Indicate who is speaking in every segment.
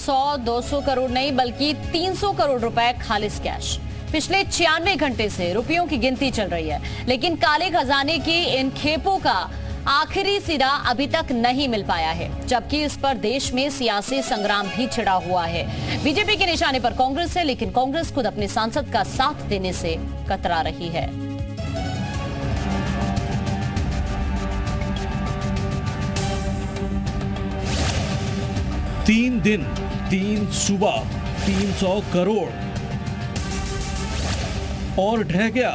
Speaker 1: 100-200 करोड़ नहीं बल्कि 300 करोड़ रुपए खालिस कैश। पिछले 96 घंटे से रुपयों की गिनती चल रही है, लेकिन काले खजाने की इन खेपों का आखिरी सिरा अभी तक नहीं मिल पाया है, जबकि इस पर देश में सियासी संग्राम भी छिड़ा हुआ है। बीजेपी के निशाने पर कांग्रेस है, लेकिन कांग्रेस खुद अपने सांसद का साथ देने से कतरा रही है।
Speaker 2: तीन दिन, 3 सुबह, 300 करोड़ और ढह गया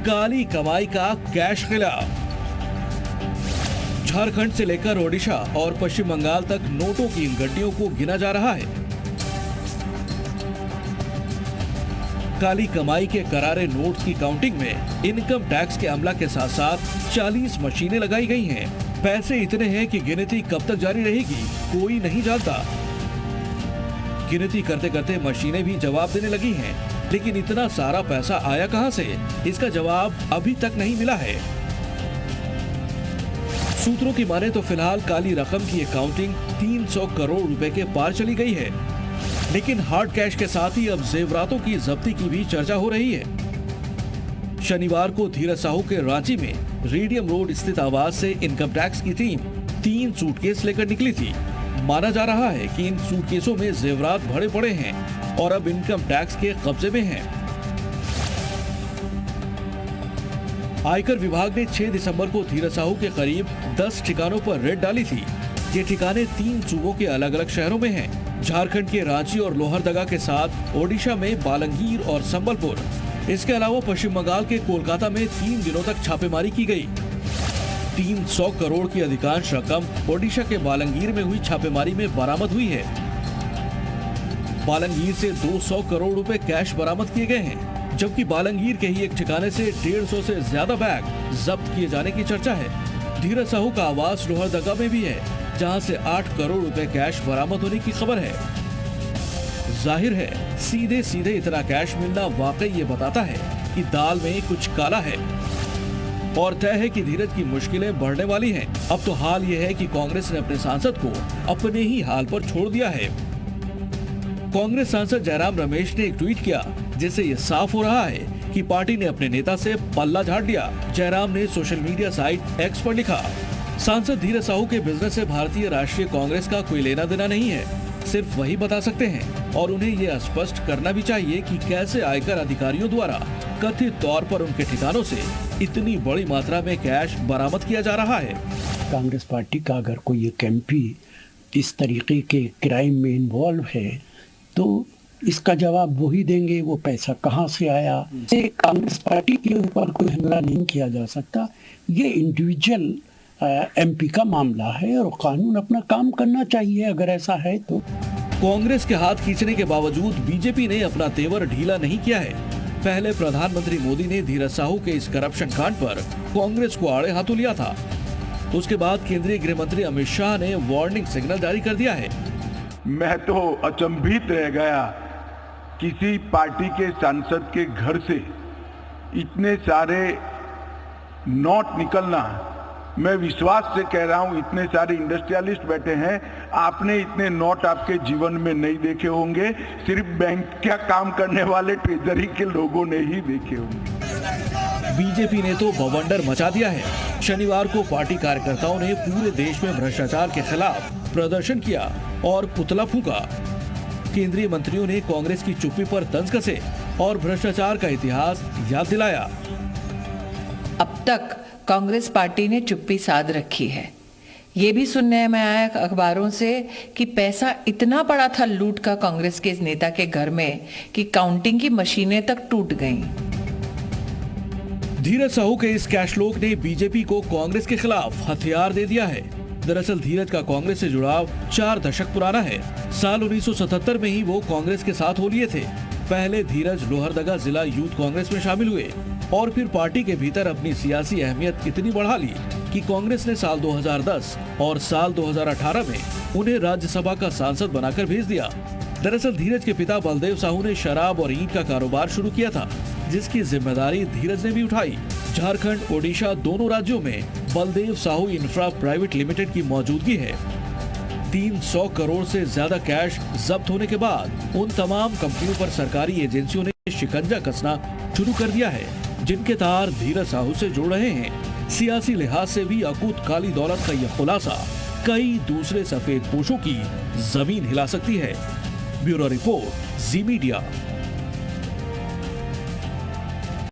Speaker 2: काली कमाई का कैश किला। झारखंड से लेकर ओडिशा और पश्चिम बंगाल तक नोटों की इन गड्डियों को गिना जा रहा है। काली कमाई के करारे नोट्स की काउंटिंग में इनकम टैक्स के अमला के साथ साथ 40 मशीनें लगाई गई हैं। पैसे इतने हैं कि गिनती कब तक जारी रहेगी कोई नहीं जानता। गिनती करते करते मशीनें भी जवाब देने लगी हैं, लेकिन इतना सारा पैसा आया कहां से, इसका जवाब अभी तक नहीं मिला है। सूत्रों की माने तो फिलहाल काली रकम की काउंटिंग 300 करोड़ रुपए के पार चली गई है, लेकिन हार्ड कैश के साथ ही अब जेवरातों की जब्ती की भी चर्चा हो रही है। शनिवार को धीरज साहू के रांची में रेडियम रोड स्थित आवास से इनकम टैक्स की टीम 3 सूटकेस लेकर निकली थी। माना जा रहा है कि इन सूटकेसों में जेवरात भरे पड़े हैं और अब इनकम टैक्स के कब्जे में हैं। आयकर विभाग ने 6 दिसंबर को धीरज साहू के करीब 10 ठिकानों पर रेड डाली थी। ये ठिकाने 3 सूबों के अलग अलग शहरों में हैं। झारखंड के रांची और लोहरदगा के साथ ओडिशा में बालंगीर और संबलपुर। इसके अलावा पश्चिम बंगाल के कोलकाता में 3 दिनों तक छापेमारी की गई। 300 करोड़ की अधिकांश रकम ओडिशा के बालंगीर में हुई छापेमारी में बरामद हुई है। बालंगीर से 200 करोड़ रुपए कैश बरामद किए गए हैं, जबकि बालंगीर के ही एक ठिकाने से 150 से ज्यादा बैग जब्त किए जाने की चर्चा है। धीरज साहू का आवास लोहरदगा में भी है, जहां से 8 करोड़ रुपए कैश बरामद होने की खबर है। जाहिर है सीधे सीधे इतना कैश मिलना वाकई ये बताता है कि दाल में कुछ काला है और तय है कि धीरज की मुश्किलें बढ़ने वाली हैं। अब तो हाल ये है कि कांग्रेस ने अपने सांसद को अपने ही हाल पर छोड़ दिया है। कांग्रेस सांसद जयराम रमेश ने एक ट्वीट किया, जिससे ये साफ हो रहा है कि पार्टी ने अपने नेता से पल्ला झाड़ दिया। जयराम ने सोशल मीडिया साइट एक्स पर लिखा, सांसद धीरज साहू के बिजनेस से भारतीय राष्ट्रीय कांग्रेस का कोई लेना देना नहीं है, सिर्फ वही बता सकते हैं और उन्हें ये स्पष्ट करना भी चाहिए कि कैसे आयकर अधिकारियों द्वारा कथित तौर पर उनके ठिकानों से इतनी बड़ी मात्रा में कैश बरामद किया जा रहा है।
Speaker 3: कांग्रेस पार्टी का अगर कोई एक एमपी इस तरीके के क्राइम में इन्वॉल्व है तो इसका जवाब वो ही देंगे, वो पैसा कहाँ से आया। कांग्रेस पार्टी के ऊपर कोई हमला नहीं किया जा सकता। ये इंडिविजुअल एमपी का मामला है और कानून अपना काम करना चाहिए अगर ऐसा है तो।
Speaker 2: कांग्रेस के हाथ खींचने के बावजूद बीजेपी ने अपना तेवर ढीला नहीं किया है। पहले प्रधानमंत्री मोदी ने धीरज साहू के इस करप्शन कांड पर कांग्रेस को आड़े हाथों लिया था। उसके बाद केंद्रीय गृह मंत्री अमित शाह ने वार्निंग सिग्नल जारी कर दिया है।
Speaker 4: मैं तो अचंभित रह गया, किसी पार्टी के सांसद के घर से इतने सारे नोट निकलना, मैं विश्वास से कह रहा हूं, इतने सारे इंडस्ट्रियलिस्ट बैठे हैं, आपने इतने नोट आपके जीवन में नहीं देखे होंगे, सिर्फ बैंक का काम करने वाले ट्रेजरी के लोगों ने ही देखे होंगे।
Speaker 2: बीजेपी ने तो बवंडर मचा दिया है। शनिवार को पार्टी कार्यकर्ताओं ने पूरे देश में भ्रष्टाचार के खिलाफ प्रदर्शन किया और पुतला फूंका। केंद्रीय मंत्रियों ने कांग्रेस की चुप्पी पर तंज कसे और भ्रष्टाचार का इतिहास याद दिलाया।
Speaker 5: अब तक कांग्रेस पार्टी ने चुप्पी साध रखी है। ये भी सुनने में आया अखबारों से कि पैसा इतना पड़ा था लूट का कांग्रेस के इस नेता के घर में कि काउंटिंग की मशीनें तक टूट गईं।
Speaker 2: धीरज साहू के इस कैशलोक ने बीजेपी को कांग्रेस के खिलाफ हथियार दे दिया है। दरअसल धीरज का कांग्रेस से जुड़ाव 4 दशक पुराना है। साल 1977 में ही वो कांग्रेस के साथ हो लिए थे। पहले धीरज लोहरदगा जिला यूथ कांग्रेस में शामिल हुए और फिर पार्टी के भीतर अपनी सियासी अहमियत इतनी बढ़ा ली कि कांग्रेस ने साल 2010 और साल 2018 में उन्हें राज्यसभा का सांसद बनाकर भेज दिया। दरअसल धीरज के पिता बलदेव साहू ने शराब और ईंट का कारोबार शुरू किया था, जिसकी जिम्मेदारी धीरज ने भी उठाई। झारखंड, ओडिशा दोनों राज्यों में Baldev Sahu infra private limited की मौजूदगी है। 300 करोड़ से ज्यादा कैश जब्त होने के बाद उन तमाम कंपनियों पर सरकारी एजेंसियों ने शिकंजा कसना शुरू कर दिया है, जिनके तार धीरज साहू से जुड़ रहे हैं। सियासी लिहाज से भी अकूत काली दौलत का यह खुलासा कई दूसरे सफेद पोशों की जमीन हिला सकती है। ब्यूरो रिपोर्ट, जी मीडिया।